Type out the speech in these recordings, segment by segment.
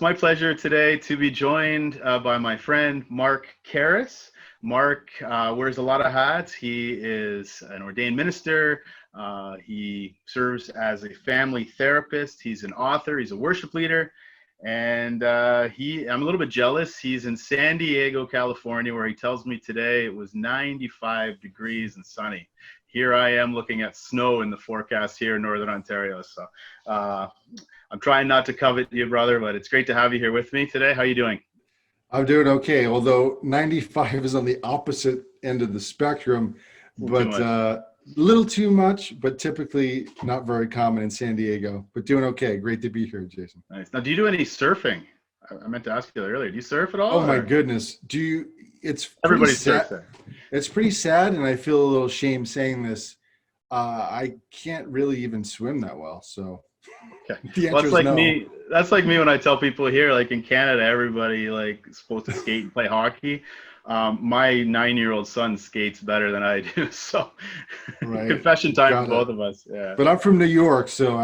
It's my pleasure today to be joined by my friend Mark Karris. Mark wears a lot of hats. He is an ordained minister. He serves as a family therapist. He's an author. He's a worship leader. And I'm a little bit jealous. He's in San Diego, California, where he tells me today it was 95 degrees and sunny. Here I am looking at snow in the forecast here in Northern Ontario. So I'm trying not to covet you, brother, but it's great to have you here with me today. How are you doing? I'm doing okay, although 95 is on the opposite end of the spectrum, but a little too much, but typically not very common in San Diego, but doing okay. Great to be here, Jason. Nice. Now, do you do any surfing? I meant to ask you that earlier. Do you surf at all? Oh my goodness. It's Everybody sad. surfs there. It's pretty sad, and I feel a little shame saying this. I can't really even swim that well, so okay. The answer well, is like no. me. That's like me when I tell people here, like in Canada, everybody like is supposed to skate and play hockey. My 9-year-old son skates better than I do, so Right. confession time for both of us. Yeah. But I'm from New York, so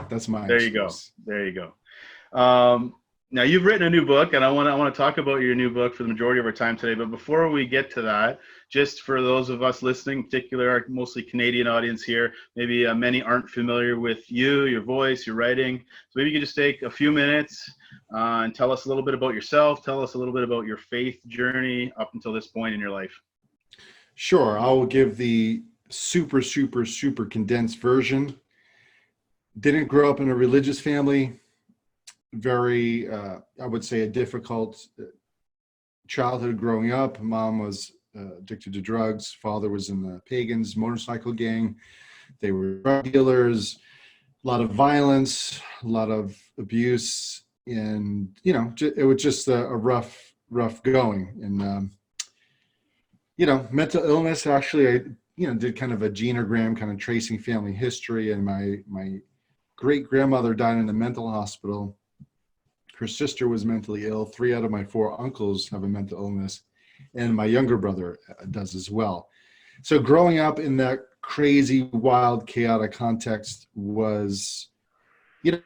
that's my There excuse. you go. There you go. Now you've written a new book, and I want to talk about your new book for the majority of our time today. But before we get to that, just for those of us listening, in particular our mostly Canadian audience here, maybe many aren't familiar with you, your voice, your writing. So maybe you could just take a few minutes and tell us a little bit about yourself. Tell us a little bit about your faith journey up until this point in your life. Sure, I will give the super condensed version. Didn't grow up in a religious family. Very, I would say, a difficult childhood growing up. Mom was addicted to drugs. Father was in the Pagans motorcycle gang. They were drug dealers. A lot of violence, a lot of abuse, and it was just a rough going. And mental illness. Actually, I did kind of a genogram, kind of tracing family history, and my great grandmother died in a mental hospital. Her sister was mentally ill. 3 out of my 4 uncles have a mental illness, and my younger brother does as well. So growing up in that crazy, wild, chaotic context was, in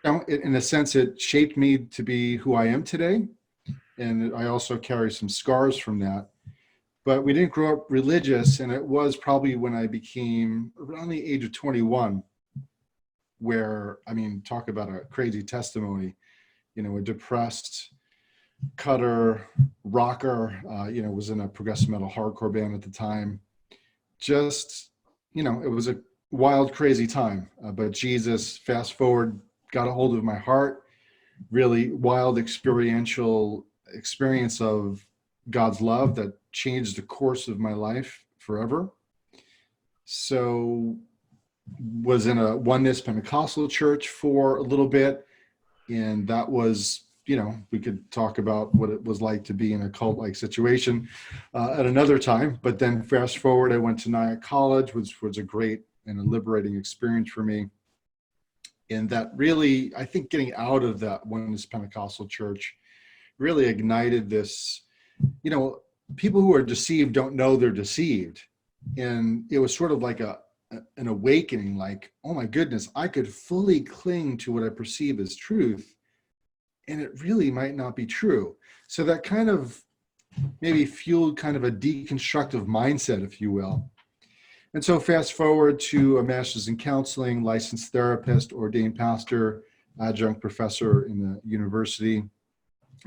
a sense, it shaped me to be who I am today. And I also carry some scars from that. But we didn't grow up religious, and it was probably when I became around the age of 21, where, talk about a crazy testimony. A depressed cutter, rocker, was in a progressive metal hardcore band at the time. Just, it was a wild, crazy time. But Jesus, fast forward, got a hold of my heart. Really wild experiential experience of God's love that changed the course of my life forever. So was in a oneness Pentecostal church for a little bit. And that was, we could talk about what it was like to be in a cult-like situation at another time. But then fast forward, I went to Nyack College, which was a great and a liberating experience for me. And that really, I think getting out of that oneness Pentecostal church really ignited this, people who are deceived don't know they're deceived. And it was sort of like an awakening, like, oh my goodness, I could fully cling to what I perceive as truth, and it really might not be true. So that kind of maybe fueled kind of a deconstructive mindset, if you will. And so fast forward to a master's in counseling, licensed therapist, ordained pastor, adjunct professor in the university.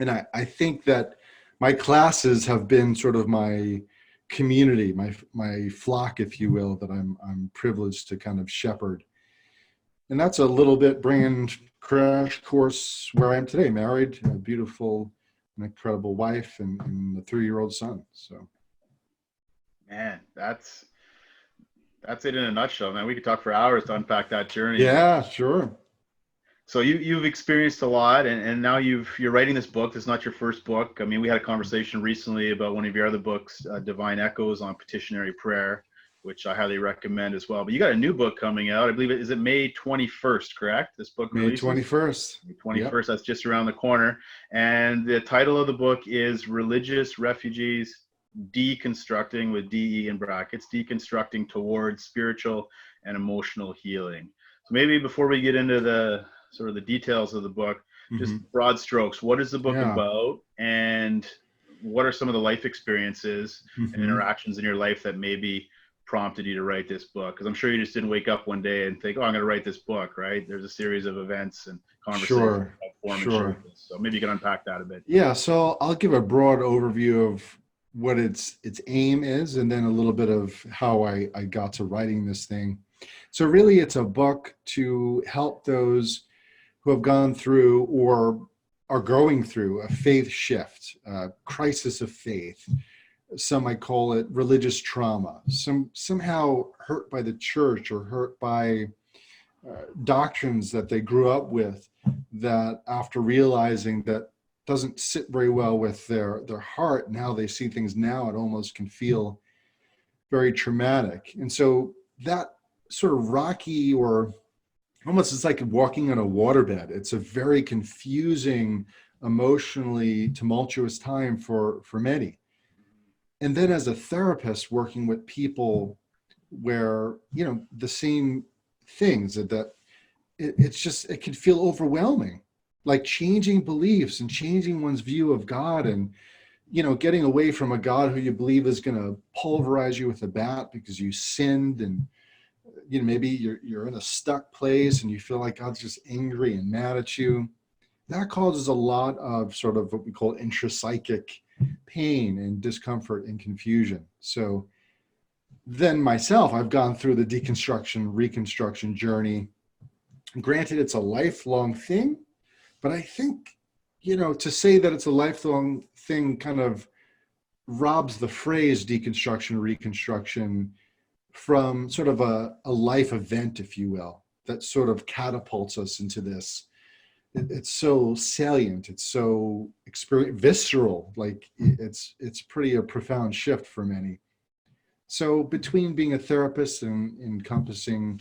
And I think that my classes have been sort of my community, my flock, if you will, that I'm privileged to kind of shepherd. And that's a little bit bringing crash course where I am today, married, a beautiful and incredible wife, and a 3-year-old son. So, Man, that's it in a nutshell, man. We could talk for hours to unpack that journey. Yeah, sure. So you've experienced a lot, and now you're writing this book. It's not your first book. We had a conversation recently about one of your other books, Divine Echoes on Petitionary Prayer, which I highly recommend as well. But you got a new book coming out. I believe is it May 21st, correct? This book releases? May 21st. May 21st, Yep. That's just around the corner. And the title of the book is Religious Refugees Deconstructing, with DE in brackets, deconstructing towards spiritual and emotional healing. So maybe before we get into the sort of the details of the book, just Hmm. broad strokes. What is the book Yeah. about? And what are some of the life experiences and Hmm. interactions in your life that maybe prompted you to write this book? Because I'm sure you just didn't wake up one day and think, oh, I'm going to write this book, right? There's a series of events and conversations Sure. that form and shape Sure. this. So maybe you can unpack that a bit. Yeah. So I'll give a broad overview of what its aim is, and then a little bit of how I got to writing this thing. So really, it's a book to help those who have gone through or are going through a faith shift, crisis of faith. Some might call it religious trauma. Somehow hurt by the church or hurt by doctrines that they grew up with, that after realizing that doesn't sit very well with their heart and how they see things now, it almost can feel very traumatic. And so that sort of rocky, or almost, it's like walking on a waterbed. It's a very confusing, emotionally tumultuous time for many. And then as a therapist working with people where, the same things that it's just, it can feel overwhelming, like changing beliefs and changing one's view of God, and getting away from a God who you believe is going to pulverize you with a bat because you sinned, and maybe you're in a stuck place and you feel like God's just angry and mad at you. That causes a lot of sort of what we call intrapsychic pain and discomfort and confusion. So then myself, I've gone through the deconstruction, reconstruction journey. Granted, it's a lifelong thing, but I think, to say that it's a lifelong thing kind of robs the phrase deconstruction, reconstruction from sort of a life event, if you will, that sort of catapults us into this. It's so salient, it's so visceral, like it's pretty a profound shift for many. So between being a therapist and encompassing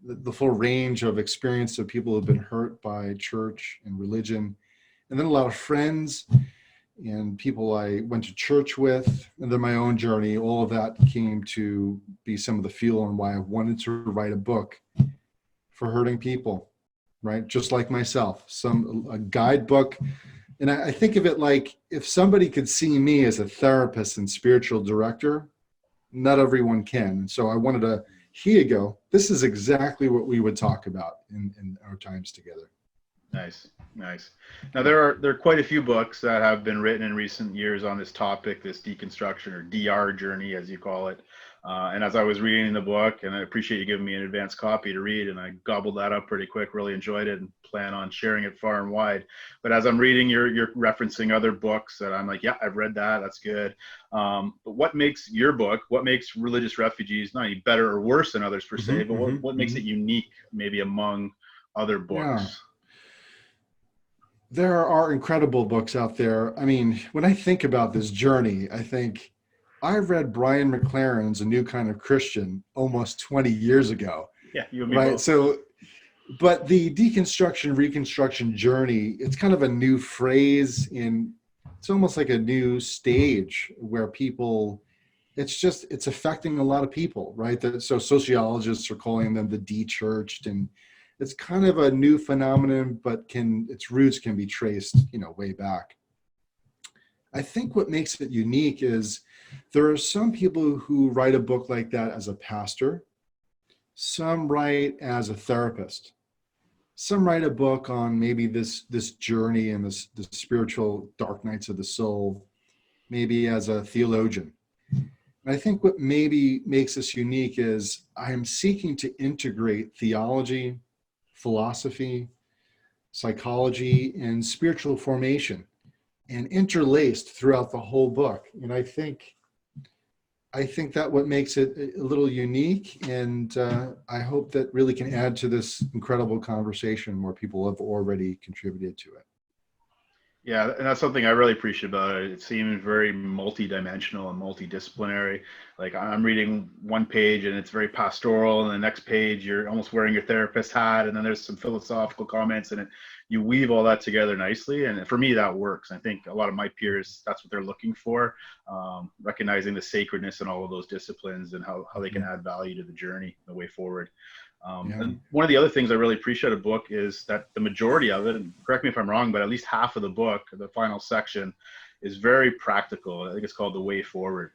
the full range of experience of people who have been hurt by church and religion, and then a lot of friends and people I went to church with, and then my own journey, all of that came to be some of the fuel on why I wanted to write a book for hurting people, right? Just like myself, a guidebook. And I think of it like, if somebody could see me as a therapist and spiritual director, not everyone can. So I wanted to, here you go. This is exactly what we would talk about in our times together. Nice, nice. Now there are quite a few books that have been written in recent years on this topic, this deconstruction or DR journey, as you call it. And as I was reading the book, and I appreciate you giving me an advance copy to read, and I gobbled that up pretty quick, really enjoyed it, and plan on sharing it far and wide. But as I'm reading, you're referencing other books that I'm like, yeah, I've read that. That's good. But what makes your book? What makes Religious Refugees not any better or worse than others per se? But what makes it unique, maybe among other books? Yeah. There are incredible books out there. I mean, when I think about this journey, I think I read Brian McLaren's A New Kind of Christian almost 20 years ago. Yeah, you and me Right. both. So, but the deconstruction, reconstruction journey, it's kind of a new phrase, and it's almost like a new stage where people, it's affecting a lot of people, right? So sociologists are calling them the de-churched, and it's kind of a new phenomenon, but its roots can be traced, way back. I think what makes it unique is there are some people who write a book like that as a pastor, some write as a therapist, some write a book on maybe this journey and the spiritual dark nights of the soul, maybe as a theologian. And I think what maybe makes us unique is I'm seeking to integrate theology, philosophy, psychology, and spiritual formation, and interlaced throughout the whole book. And I think that what makes it a little unique, and I hope that really can add to this incredible conversation where people have already contributed to it. Yeah, and that's something I really appreciate about it. It seems very multidimensional and multidisciplinary. Like I'm reading one page and it's very pastoral, and the next page you're almost wearing your therapist hat, and then there's some philosophical comments, and you weave all that together nicely. And for me, that works. I think a lot of my peers, that's what they're looking for, recognizing the sacredness in all of those disciplines and how they can add value to the journey, the way forward. Yeah. And one of the other things I really appreciate a book is that the majority of it, and correct me if I'm wrong, but at least half of the book, the final section, is very practical. I think it's called The Way Forward.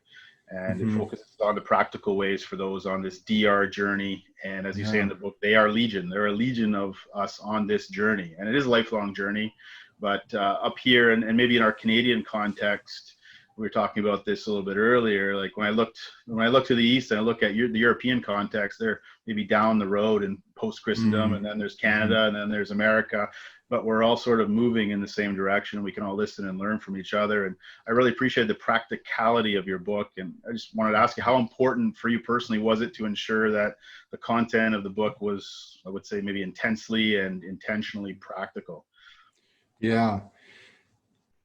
And it Mm-hmm. focuses on the practical ways for those on this DR journey. And as you say Yeah. in the book, they are legion. They're a legion of us on this journey. And it is a lifelong journey. But up here, and maybe in our Canadian context, we were talking about this a little bit earlier. Like when I look to the east and I look at the European context, they're maybe down the road in post-Christendom, Mm-hmm. and then there's Canada, and then there's America. But we're all sort of moving in the same direction. We can all listen and learn from each other. And I really appreciate the practicality of your book. And I just wanted to ask you, how important for you personally was it to ensure that the content of the book was, I would say, maybe intensely and intentionally practical? Yeah.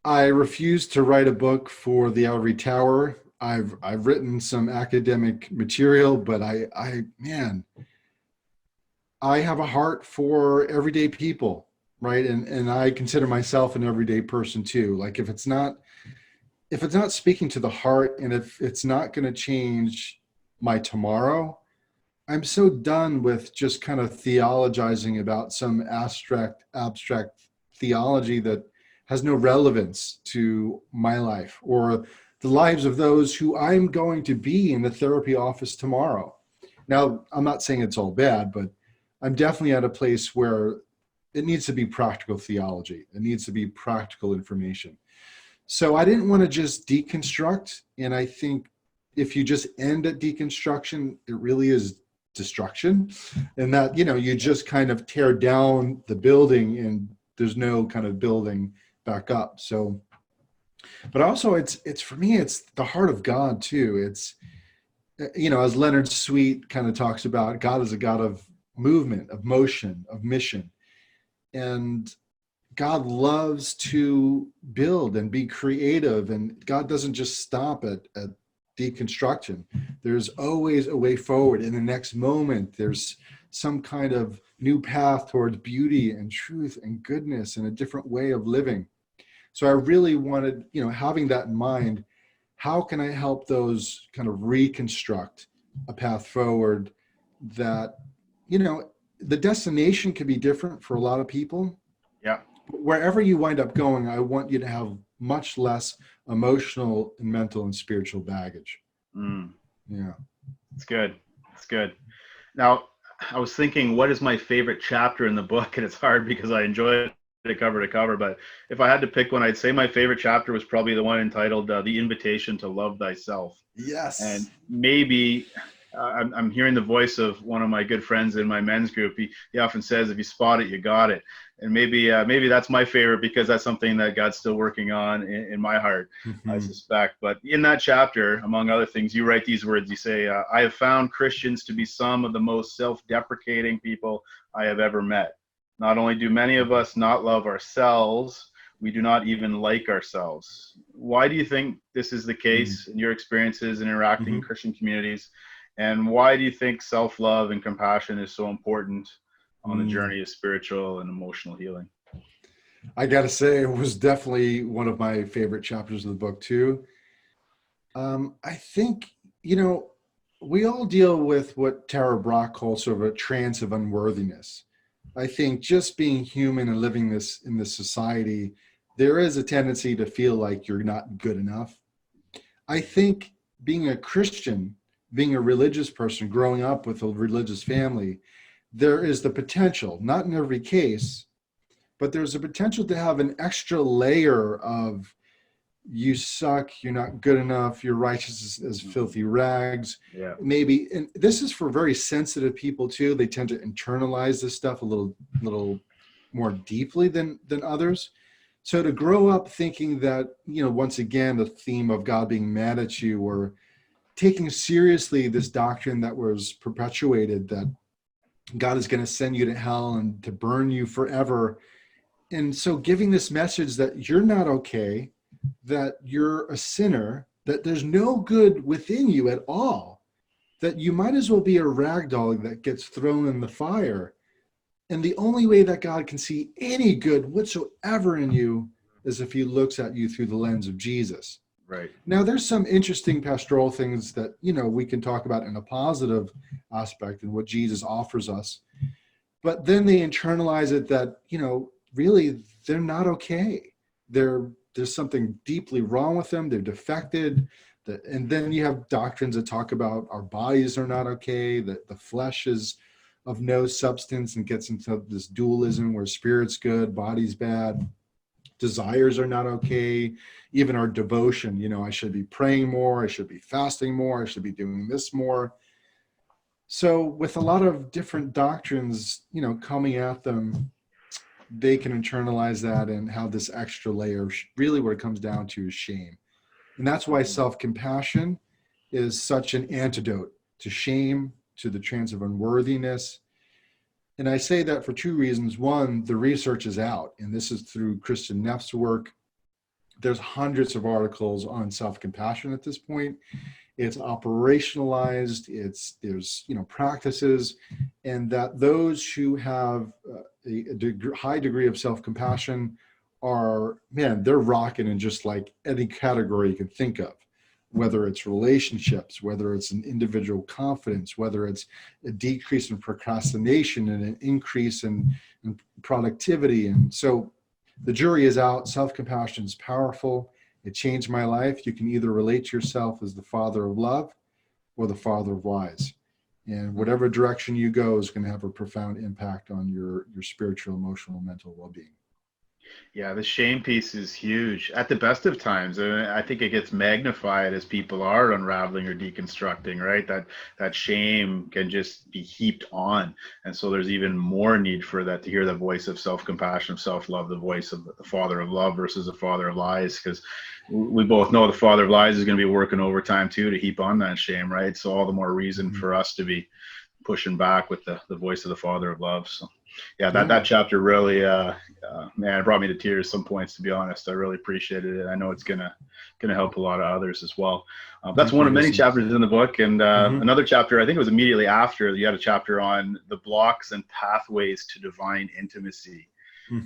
I refused to write a book for the ivory tower. I've written some academic material, but man, I have a heart for everyday people, right? And I consider myself an everyday person too. Like if it's not speaking to the heart, and if it's not going to change my tomorrow, I'm so done with just kind of theologizing about some abstract theology that has no relevance to my life or the lives of those who I'm going to be in the therapy office tomorrow. Now, I'm not saying it's all bad, but I'm definitely at a place where it needs to be practical theology. It needs to be practical information. So I didn't want to just deconstruct. And I think if you just end at deconstruction, it really is destruction. And that, you just kind of tear down the building and there's no kind of building back up. So, but also it's for me, it's the heart of God too. It's, as Leonard Sweet kind of talks about, God is a God of movement, of motion, of mission. And God loves to build and be creative, and God doesn't just stop at deconstruction. There's always a way forward. In the next moment, there's some kind of new path towards beauty and truth and goodness and a different way of living. So I really wanted, having that in mind, how can I help those kind of reconstruct a path forward that, the destination can be different for a lot of people. Yeah. Wherever you wind up going, I want you to have much less emotional and mental and spiritual baggage. Yeah. It's good. It's good. Now, I was thinking, what is my favorite chapter in the book? And it's hard because I enjoy it cover to cover. But if I had to pick one, I'd say my favorite chapter was probably the one entitled The Invitation to Love Thyself. Yes. And maybe I'm hearing the voice of one of my good friends in my men's group. He often says, if you spot it, you got it. And maybe that's my favorite because that's something that God's still working on in my heart, I suspect. But in that chapter, among other things, you write these words. You say, I have found Christians to be some of the most self-deprecating people I have ever met. Not only do many of us not love ourselves, we do not even like ourselves. Why do you think this is the case in your experiences in interacting in Christian communities? And why do you think self-love and compassion is so important on the journey of spiritual and emotional healing? I got to say, it was definitely one of my favorite chapters of the book too. I think, we all deal with what Tara Brach calls sort of a trance of unworthiness. I think just being human and living in this society, there is a tendency to feel like you're not good enough. I think being a Christian, being a religious person, growing up with a religious family, there is the potential, not in every case, but there's a potential to have an extra layer of you suck, you're not good enough, you're righteous as filthy rags. Yeah. Maybe, and this is for very sensitive people too. They tend to internalize this stuff a little more deeply than others. So to grow up thinking that, once again, the theme of God being mad at you, or taking seriously this doctrine that was perpetuated that God is going to send you to hell and to burn you forever. And so giving this message that you're not okay, that you're a sinner, that there's no good within you at all, that you might as well be a rag doll that gets thrown in the fire. And the only way that God can see any good whatsoever in you is if he looks at you through the lens of Jesus. Right. Now, there's some interesting pastoral things that, we can talk about in a positive aspect and what Jesus offers us. But then they internalize it that, really they're not okay. There's something deeply wrong with them. They're defected. And then you have doctrines that talk about our bodies are not okay, that the flesh is of no substance, and gets into this dualism where spirit's good, body's bad. Desires are not okay. Even our devotion, I should be praying more, I should be fasting more, I should be doing this more. So with a lot of different doctrines, coming at them, they can internalize that and have this extra layer. Really what it comes down to is shame. And that's why self-compassion is such an antidote to shame, to the trance of unworthiness. And I say that for two reasons. One, the research is out, and this is through Christian Neff's work. There's hundreds of articles on self-compassion at this point. It's operationalized, there's practices, and that those who have a high degree of self-compassion are, they're rocking in just like any category you can think of, whether it's relationships, whether it's an individual confidence, whether it's a decrease in procrastination and an increase in productivity. And so the jury is out. Self-compassion is powerful. It changed my life. You can either relate to yourself as the father of love or the father of lies. And whatever direction you go is going to have a profound impact on your spiritual, emotional, mental well-being. Yeah, the shame piece is huge at the best of times. And I think it gets magnified as people are unraveling or deconstructing, right? That shame can just be heaped on. And so there's even more need for that, to hear the voice of self-compassion, of self-love, the voice of the father of love versus the father of lies. Because we both know the father of lies is going to be working overtime too to heap on that shame, right? So all the more reason for us to be pushing back with the voice of the father of love. So yeah, that chapter really, man, it brought me to tears some points, to be honest. I really appreciated it. I know it's gonna help a lot of others as well. That's one of many chapters in the book. And another chapter, I think it was immediately after, you had a chapter on the blocks and pathways to divine intimacy.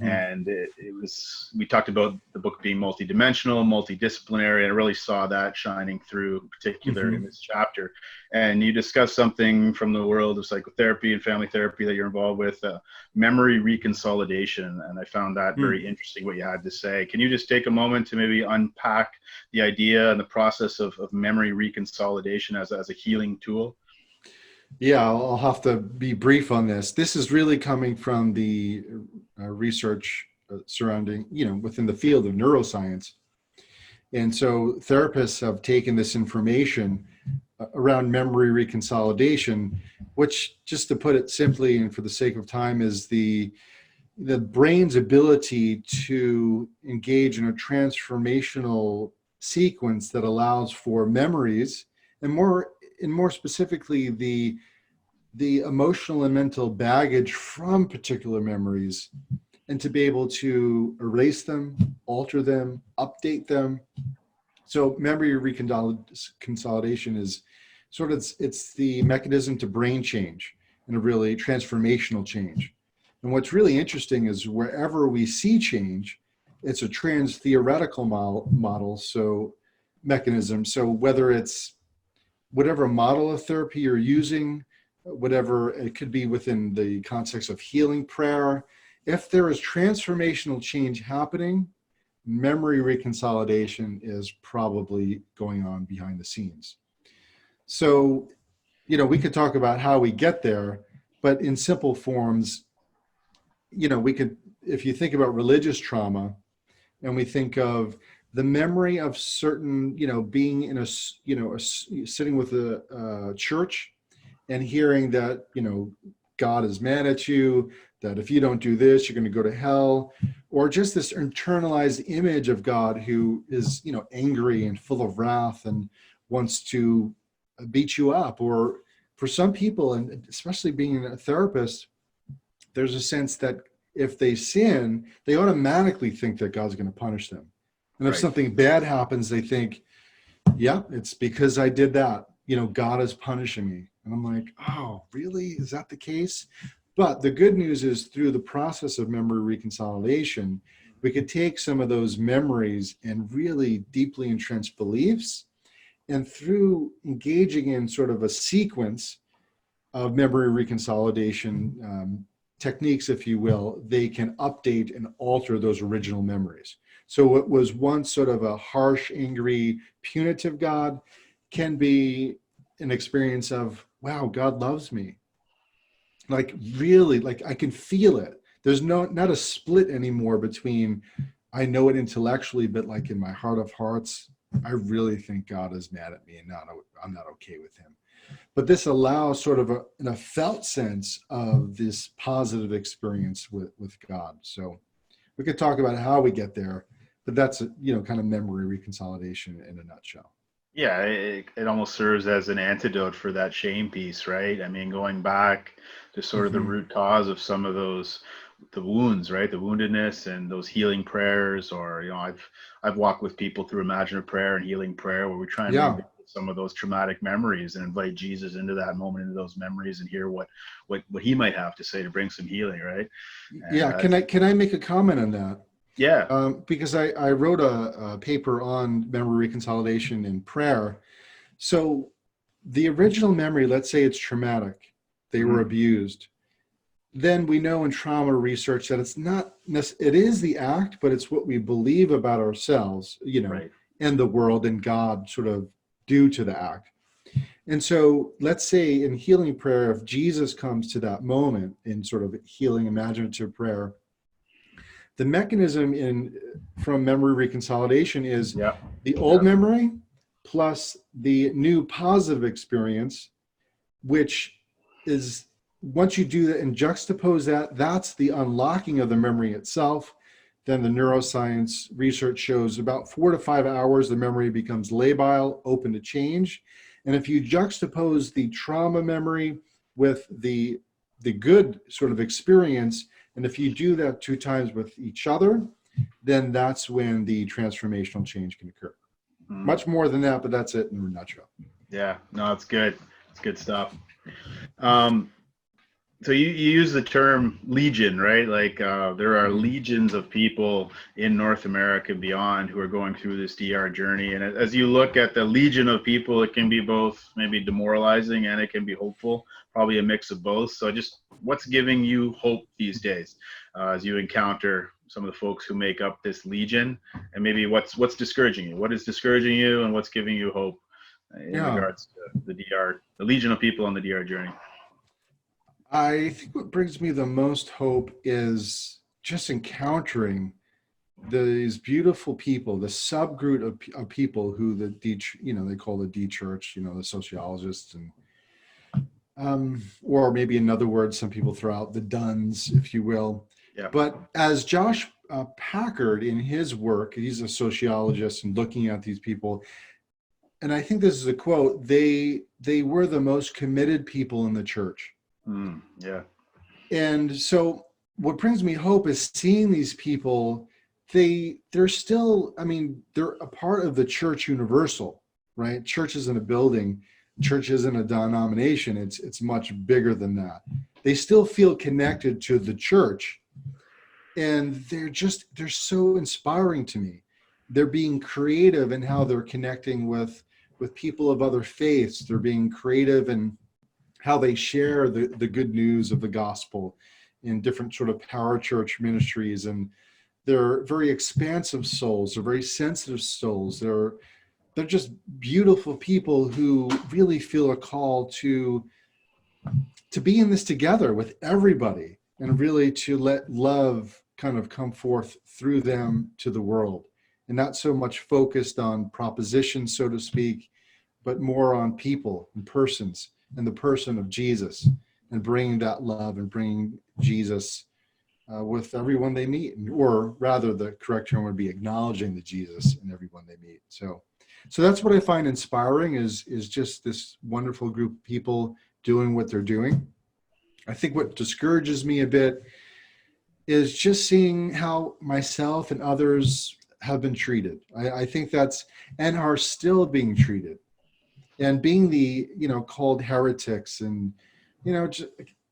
And it was, we talked about the book being multidimensional, multidisciplinary, and I really saw that shining through in particular in this chapter. And you discussed something from the world of psychotherapy and family therapy that you're involved with, memory reconsolidation. And I found that very interesting, what you had to say. Can you just take a moment to maybe unpack the idea and the process of memory reconsolidation as a healing tool? Yeah, I'll have to be brief on this. This is really coming from the research surrounding, within the field of neuroscience. And so therapists have taken this information around memory reconsolidation, which, just to put it simply and for the sake of time, is the brain's ability to engage in a transformational sequence that allows for memories, and more specifically, the emotional and mental baggage from particular memories, and to be able to erase them, alter them, update them. So memory reconsolidation is it's the mechanism to brain change and a really transformational change. And what's really interesting is wherever we see change, it's a trans-theoretical model, so mechanism. So whether it's whatever model of therapy you're using, whatever it could be within the context of healing prayer, if there is transformational change happening, memory reconsolidation is probably going on behind the scenes. So, we could talk about how we get there, but in simple forms, we could, if you think about religious trauma, and we think of the memory of certain, being in sitting with a church and hearing that, God is mad at you, that if you don't do this, you're going to go to hell, or just this internalized image of God who is, angry and full of wrath and wants to beat you up. Or for some people, and especially being a therapist, there's a sense that if they sin, they automatically think that God's going to punish them. And if something bad happens, they think, yeah, it's because I did that. God is punishing me. And I'm like, oh, really? Is that the case? But the good news is, through the process of memory reconsolidation, we could take some of those memories and really deeply entrenched beliefs, and through engaging in sort of a sequence of memory reconsolidation techniques, if you will, they can update and alter those original memories. So what was once sort of a harsh, angry, punitive God can be an experience of, wow, God loves me. Like really, like I can feel it. There's not a split anymore between I know it intellectually, but like in my heart of hearts, I really think God is mad at me and I'm not okay with him. But this allows sort of a felt sense of this positive experience with God. So we could talk about how we get there, but that's kind of memory reconsolidation in a nutshell. Yeah, it almost serves as an antidote for that shame piece, right? I mean, going back to sort of the Mm-hmm. root cause of some of the wounds, right? The woundedness and those healing prayers, or I've walked with people through imaginative prayer and healing prayer, where we try and Yeah. revisit some of those traumatic memories and invite Jesus into that moment, into those memories, and hear what he might have to say to bring some healing, right? And Yeah. Can I make a comment on that? yeah, Because I wrote a paper on memory reconsolidation in prayer. So the original memory, let's say it's traumatic, they were mm-hmm. abused. Then we know in trauma research that it's not, it is the act, but it's what we believe about ourselves, Right, and the world and God sort of due to the act. And so let's say in healing prayer, if Jesus comes to that moment in sort of healing imaginative prayer, the mechanism from memory reconsolidation is yeah, the old memory plus the new positive experience, which is, once you do that and juxtapose that, that's the unlocking of the memory itself. Then the neuroscience research shows about 4 to 5 hours, the memory becomes labile, open to change. And if you juxtapose the trauma memory with the good sort of experience, and if you do that 2 times with each other, then that's when the transformational change can occur. mm-hmm. Much more than that, but that's it in a nutshell. Yeah, no, it's good. It's good stuff. Um, so you use the term legion, right? Like there are Mm-hmm. legions of people in North America and beyond who are going through this DR journey. And as you look at the legion of people, it can be both maybe demoralizing and it can be hopeful, probably a mix of both. So just what's giving you hope these days as you encounter some of the folks who make up this legion, and maybe what's discouraging you? What is discouraging you, and what's giving you hope in Yeah. regards to the DR, the legion of people on the DR journey? I think what brings me the most hope is just encountering these beautiful people, the subgroup of people who they call the D church, the sociologists, and or maybe another word some people throw out, the Duns, if you will. Yeah. But as Josh Packard in his work, he's a sociologist and looking at these people, and I think this is a quote, they were the most committed people in the church. Yeah. And so what brings me hope is seeing these people, they're still, I mean, they're a part of the church universal, right? Church isn't a building, church isn't a denomination, it's much bigger than that. They still feel connected to the church, and they're so inspiring to me. They're being creative in how they're connecting with people of other faiths. They're being creative in how they share the good news of the gospel in different sort of parachurch ministries. And they're very expansive souls. They're very sensitive souls. They're just beautiful people who really feel a call to be in this together with everybody, and really to let love kind of come forth through them to the world, and not so much focused on propositions, so to speak, but more on people and persons and the person of Jesus, and bringing that love and bringing Jesus with everyone they meet, or rather the correct term would be acknowledging the Jesus in everyone they meet. So that's what I find inspiring is just this wonderful group of people doing what they're doing. I think what discourages me a bit is just seeing how myself and others have been treated. I think that's, and are still being treated, and being called heretics. And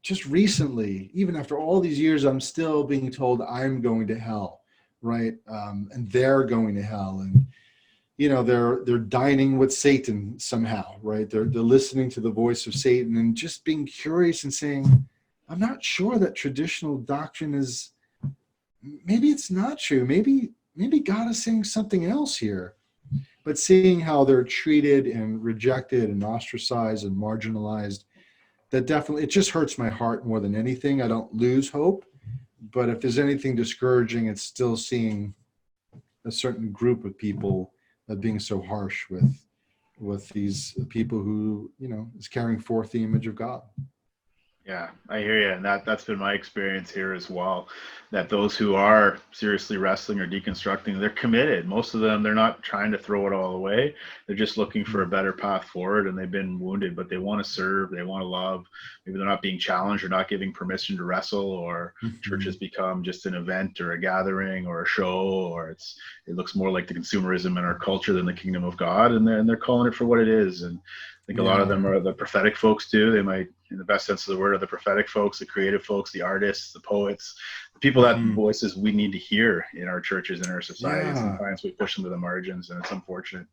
just recently, even after all these years, I'm still being told I'm going to hell, right? And they're going to hell, and they're dining with Satan somehow, right? They're listening to the voice of Satan and just being curious and saying, I'm not sure that traditional doctrine is, maybe it's not true. Maybe God is saying something else here. But seeing how they're treated and rejected and ostracized and marginalized, that definitely, it just hurts my heart more than anything. I don't lose hope, but if there's anything discouraging, it's still seeing a certain group of people being so harsh with these people who, is carrying forth the image of God. Yeah, I hear you. And that's been my experience here as well, that those who are seriously wrestling or deconstructing, they're committed. Most of them, they're not trying to throw it all away. They're just looking for a better path forward, and they've been wounded, but they want to serve, they want to love. Maybe they're not being challenged or not giving permission to wrestle, or church has become just an event or a gathering or a show, or it looks more like the consumerism in our culture than the kingdom of God, and they're calling it for what it is. And I think a lot of them are the prophetic folks too. They might, in the best sense of the word, are the prophetic folks, the creative folks, the artists, the poets, the people that voices we need to hear in our churches and our society. Sometimes we push them to the margins, and it's unfortunate.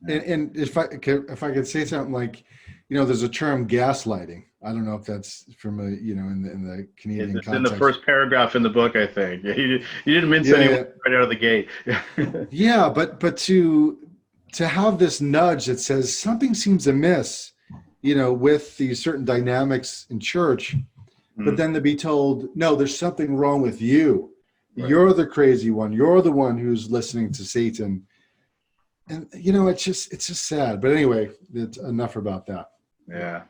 And if I could say something like, there's a term gaslighting. I don't know if that's from in the Canadian it's context. in the first paragraph in the book, I think. You didn't mince anyone right out of the gate. Yeah, but to have this nudge that says something seems amiss, with these certain dynamics in church, but then to be told, no, there's something wrong with you. Right. You're the crazy one. You're the one who's listening to Satan. And, it's just sad. But anyway, it's enough about that. Yeah.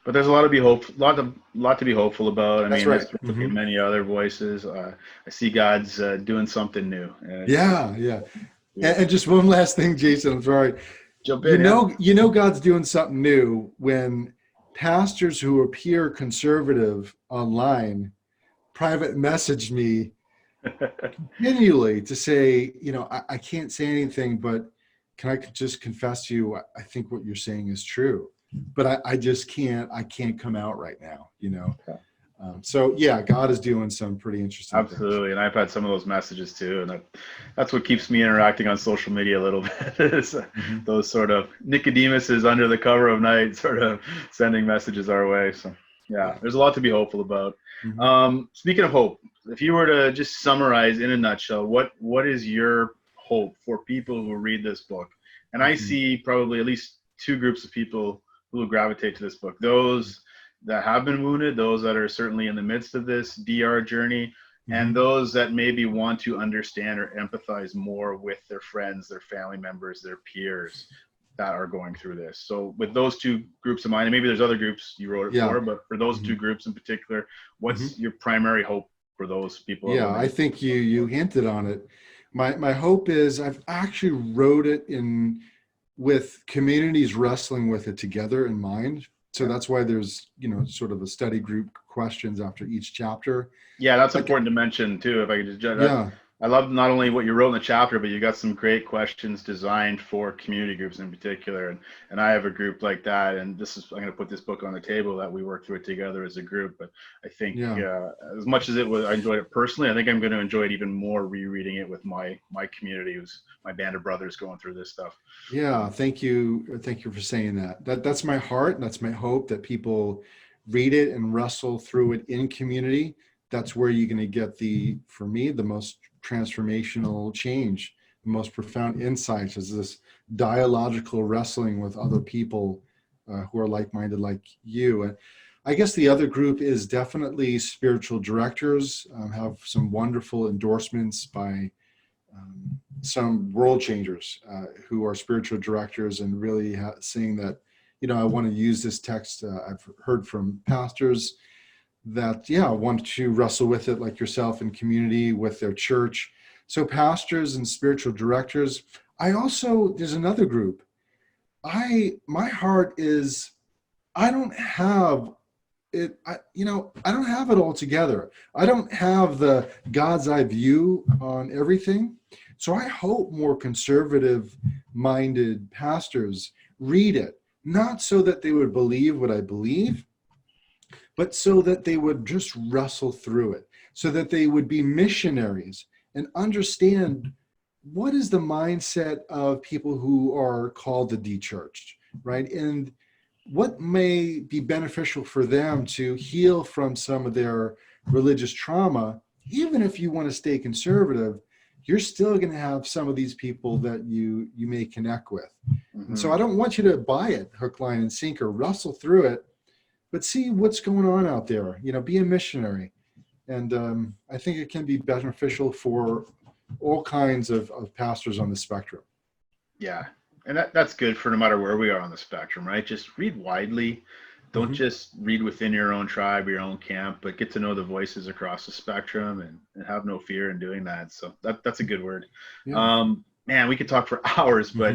But there's a lot to be hopeful about. That's right. Many other voices. I see God's doing something new. Yeah. And just one last thing, Jason, I'm sorry. Jump in. God's doing something new when pastors who appear conservative online private message me continually to say, I can't say anything, but can I just confess to you, I think what you're saying is true, but I just can't come out right now, Okay. So yeah, God is doing some pretty interesting Absolutely things. And I've had some of those messages too, and that's what keeps me interacting on social media a little bit is those sort of Nicodemuses under the cover of night sort of sending messages our way. So yeah, there's a lot to be hopeful about. Speaking of hope, if you were to just summarize in a nutshell, what is your hope for people who read this book? And I see probably at least two groups of people who will gravitate to this book: those that have been wounded, those that are certainly in the midst of this DR journey, and those that maybe want to understand or empathize more with their friends, their family members, their peers that are going through this. So with those two groups in mind, and maybe there's other groups you wrote it for, but for those two groups in particular, what's your primary hope for those people? Yeah, I think you hinted on it. My hope is I've actually wrote it with communities wrestling with it together in mind. So that's why there's, sort of a study group questions after each chapter. Yeah, that's important to mention too. If I could just judge. Yeah. I love not only what you wrote in the chapter, but you got some great questions designed for community groups in particular. And I have a group like that. And I'm going to put this book on the table that we work through it together as a group. But I think as much as I enjoyed it personally, I think I'm going to enjoy it even more rereading it with my community, who's my band of brothers going through this stuff. Yeah, thank you. Thank you for saying that. That's my heart. And that's my hope, that people read it and wrestle through it in community. That's where you're going to get for me, the most transformational change, the most profound insights, is this dialogical wrestling with other people who are like-minded like you. And I guess the other group is definitely spiritual directors. Have some wonderful endorsements by some world changers who are spiritual directors, and really seeing that, I want to use this text. I've heard from pastors that, want to wrestle with it like yourself in community with their church. So pastors and spiritual directors. There's another group. My heart is, I don't have it. I don't have it all together. I don't have the God's eye view on everything. So I hope more conservative minded pastors read it, not so that they would believe what I believe, but so that they would just wrestle through it, so that they would be missionaries and understand what is the mindset of people who are called to de-churched, right? And what may be beneficial for them to heal from some of their religious trauma. Even if you want to stay conservative, you're still going to have some of these people that you may connect with. Mm-hmm. And so I don't want you to buy it hook, line, and sinker, wrestle through it, but see what's going on out there. Be a missionary. And I think it can be beneficial for all kinds of pastors on the spectrum. Yeah. And that's good for no matter where we are on the spectrum, right? Just read widely. Don't just read within your own tribe, your own camp, but get to know the voices across the spectrum and have no fear in doing that. So that's a good word. Yeah. Man, we could talk for hours, but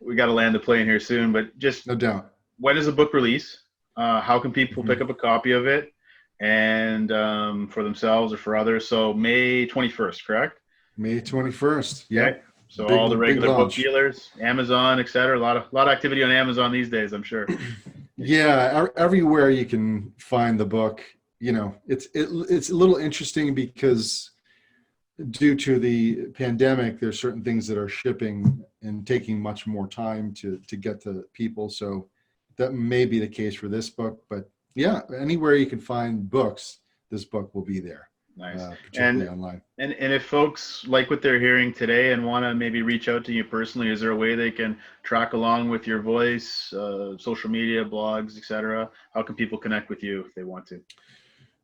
we got to land the plane here soon. But just no doubt. When is the book release? How can people pick up a copy of it and for themselves or for others? So May 21st, correct? May 21st. Yeah. Okay. So all the regular book dealers, Amazon, et cetera. A lot of activity on Amazon these days, I'm sure. Yeah, everywhere you can find the book. It's a little interesting because due to the pandemic, there's certain things that are shipping and taking much more time to get to people. So that may be the case for this book, but yeah, anywhere you can find books, this book will be there. Nice. Particularly online. And if folks like what they're hearing today and want to maybe reach out to you personally, is there a way they can track along with your voice, social media, blogs, etc.? How can people connect with you if they want to?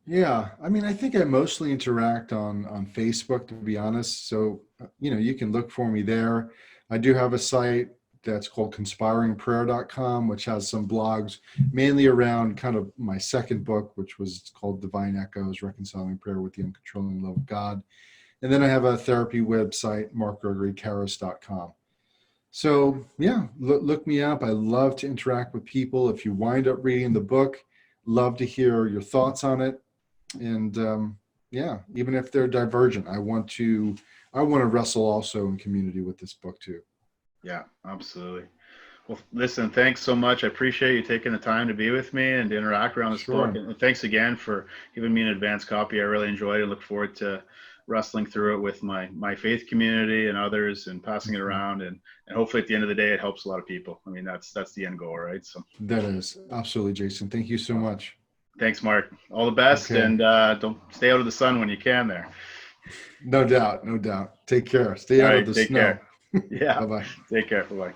Yeah, I think I mostly interact on Facebook, to be honest. So, you can look for me there. I do have a site that's called conspiringprayer.com, which has some blogs mainly around kind of my second book, which was called Divine Echoes, Reconciling Prayer with the Uncontrolling Love of God. And then I have a therapy website, markkarris.com. So yeah, look me up. I love to interact with people. If you wind up reading the book, love to hear your thoughts on it. And yeah, even if they're divergent, I want to wrestle also in community with this book too. Yeah, absolutely. Well, listen, thanks so much. I appreciate you taking the time to be with me and to interact around this book. And thanks again for giving me an advance copy. I really enjoyed it. I look forward to wrestling through it with my faith community and others and passing it around. And hopefully at the end of the day, it helps a lot of people. I mean, that's the end goal, right? So that is absolutely, Jason. Thank you so much. Thanks, Mark. All the best. Okay. And don't stay out of the sun when you can there. No doubt. Take care. Stay out of the snow. Take care. Yeah. Bye-bye. Take care. Bye-bye.